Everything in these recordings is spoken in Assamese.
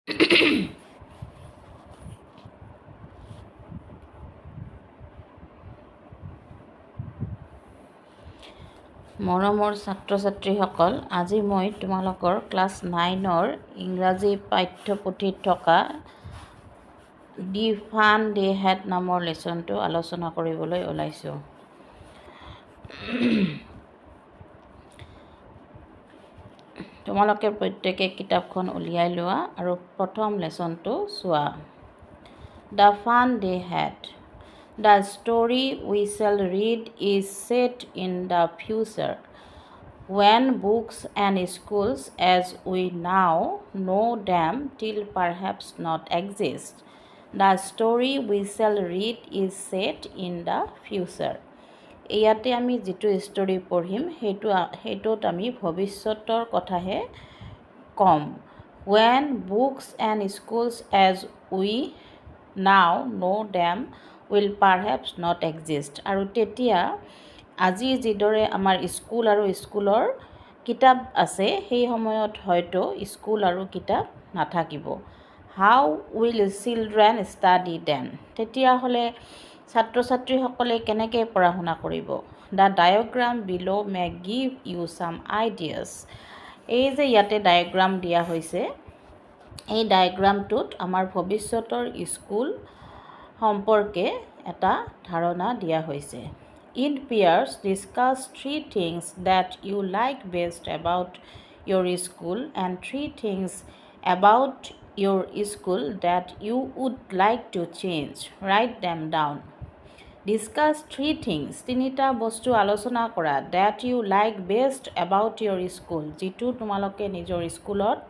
মৰমৰ ছাত্ৰ ছাত্ৰীসকল, আজি মই তোমালোকৰ ক্লাছ 9ৰ ইংৰাজী পাঠ্যপুথিত থকা দি ফান দে হেড নামৰ লেচনটো আলোচনা কৰিবলৈ ওলাইছোঁ। তোমালোকে প্ৰত্যেকে কিতাপখন উলিয়াই লোৱা আৰু প্ৰথম লেচনটো চোৱা। The fun they had. The story we shall read is set in the future, when books and schools as we now know them till perhaps not exist. The story we shall read is set in the future. ইয়াতে আমি যিটো ষ্টৰী পঢ়িম সেইটোত আমি ভৱিষ্যতৰ কথাহে ক'ম। When books and schools as we now know them will perhaps not exist. আৰু তেতিয়া আজি যিদৰে আমাৰ স্কুল আৰু স্কুলৰ কিতাপ আছে সেই সময়ত হয়তো স্কুল আৰু কিতাপ নাথাকিব। How will children study then? তেতিয়াহ'লে ছাত্ৰ ছাত্ৰীসকলে কেনেকৈ পঢ়া শুনা কৰিব? The diagram below may give you some ideas. এই যে ইয়াতে ডায়েগ্ৰাম দিয়া হৈছে, এই ডায়েগ্ৰামটোত আমাৰ ভৱিষ্যতৰ স্কুল সম্পৰ্কে এটা ধাৰণা দিয়া হৈছে। In pairs, discuss 3 things that you like best about your school and 3 things about your school that you would like to change. Write them down. Discuss 3 things. 3টা বস্তু আলোচনা কৰা that you like best about your school. যিটো তোমালোকে নিজৰ স্কুলত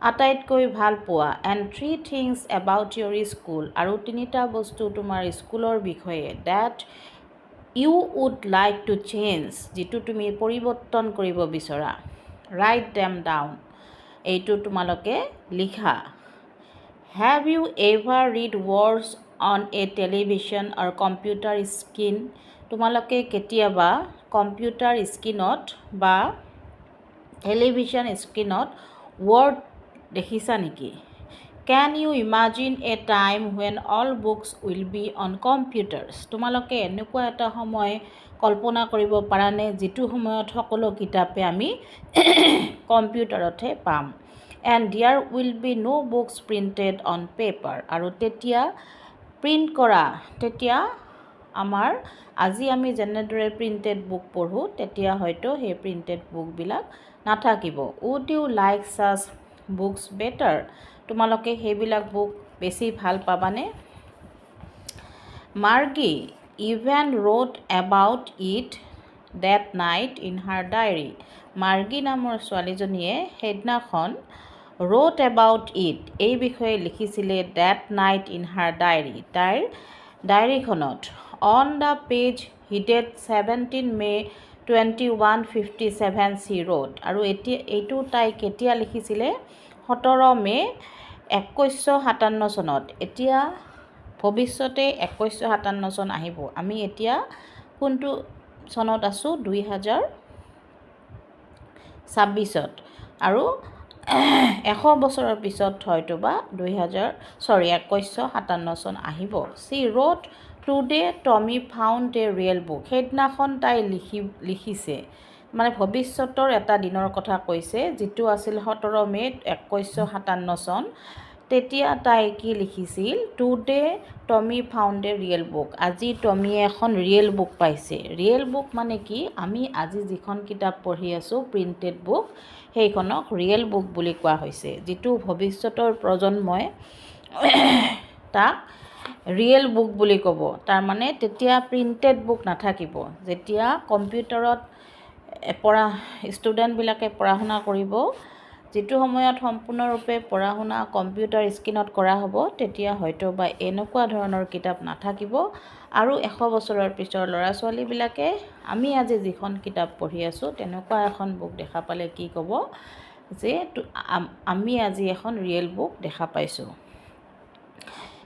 আটাইতকৈ ভাল পোৱা। and 3 things about your school. আৰু 3টা বস্তু তোমাৰ স্কুলৰ বিষয়ে that you would like to change. যিটো তুমি পৰিৱৰ্তন কৰিব বিচৰা। write them down. এইটো তোমালোকে লিখা। have you ever read words on a television or computer screen? তোমালোকে কেতিয়াবা কম্পিউটাৰ স্ক্ৰীনত বা টেলিভিছন স্ক্ৰীনত ৱৰ্ড দেখিছা নেকি? Can you imagine a time when all books will be on computers? তোমালোকে এনেকুৱা এটা সময় কল্পনা কৰিব পাৰানে যিটো সময়ত সকলো কিতাপে আমি কম্পিউটাৰতহে পাম। And there will be no books printed on paper. আৰু তেতিয়া প্ৰিণ্ট কৰা, তেতিয়া আমাৰ আজি আমি যেনেদৰে প্ৰিণ্টেড বুক পঢ়োঁ তেতিয়া হয়তো সেই প্ৰিণ্টেড বুকবিলাক নাথাকিব। Would you like such books better? তোমালোকে সেইবিলাক বুক বেছি ভাল পাবানে? Margie even wrote about it that night in her diary. মাৰ্গী নামৰ ছোৱালীজনীয়ে সেইদিনাখন wrote about it, এই বিষয়ে লিখিছিলে that night in her diary, তাইৰ ডায়েৰীখনত। On the page headed 17 May 2157 she wrote. আৰু এইটো তাই কেতিয়া লিখিছিলে? 17 মে 2157 চনত। এতিয়া ভৱিষ্যতে 2157 চন আহিব। আমি এতিয়া কোনটো চনত আছোঁ? 2026ত। আৰু 100 বছৰৰ পিছত হয়তো বা 2157 চন আহিব। She wrote today Tommy found a real book. সেইদিনাখন তাই লিখিছে, মানে ভৱিষ্যতৰ এটা দিনৰ কথা কৈছে যিটো আছিল 17 মে 2157 চন। তেতিয়া তাই কি লিখিছিল? টুডে টমি ফাউণ্ড এ ৰিয়েল বুক. আজি টমিয়ে এখন ৰিয়েল বুক পাইছে। ৰিয়েল বুক মানে কি? আমি আজি যিখন কিতাপ পঢ়ি আছোঁ প্ৰিণ্টেড বুক, সেইখনক ৰিয়েল বুক বুলি কোৱা হৈছে। যিটো ভৱিষ্যতৰ প্ৰজন্মই তাক ৰিয়েল বুক বুলি ক'ব। তাৰমানে তেতিয়া প্ৰিণ্টেড বুক নাথাকিব। যেতিয়া কম্পিউটাৰত ষ্টুডেণ্টবিলাকে পঢ়া শুনা কৰিব, যিটো সময়ত সম্পূৰ্ণৰূপে পঢ়া শুনা কম্পিউটাৰ স্ক্ৰীণত কৰা হ'ব, তেতিয়া হয়তো বা এনেকুৱা ধৰণৰ কিতাপ নাথাকিব। আৰু 100 বছৰৰ পিছৰ ল'ৰা ছোৱালীবিলাকে আমি আজি যিখন কিতাপ পঢ়ি আছোঁ তেনেকুৱা এখন বুক দেখা পালে কি ক'ব? যে আমি আজি এখন ৰিয়েল বুক দেখা পাইছোঁ।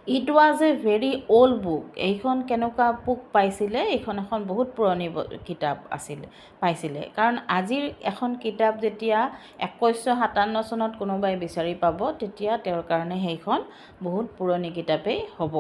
It was a very old book. এইখন কেনেকুৱা বুক পাইছিলে, এইখন এখন বহুত পুৰণি কিতাপ পাইছিলে। কাৰণ আজিৰ এখন কিতাপ যেতিয়া 2157 চনত কোনোবাই বিচাৰি পাব, তেতিয়া তেওঁৰ কাৰণে সেইখন বহুত পুৰণি কিতাপেই হ'ব।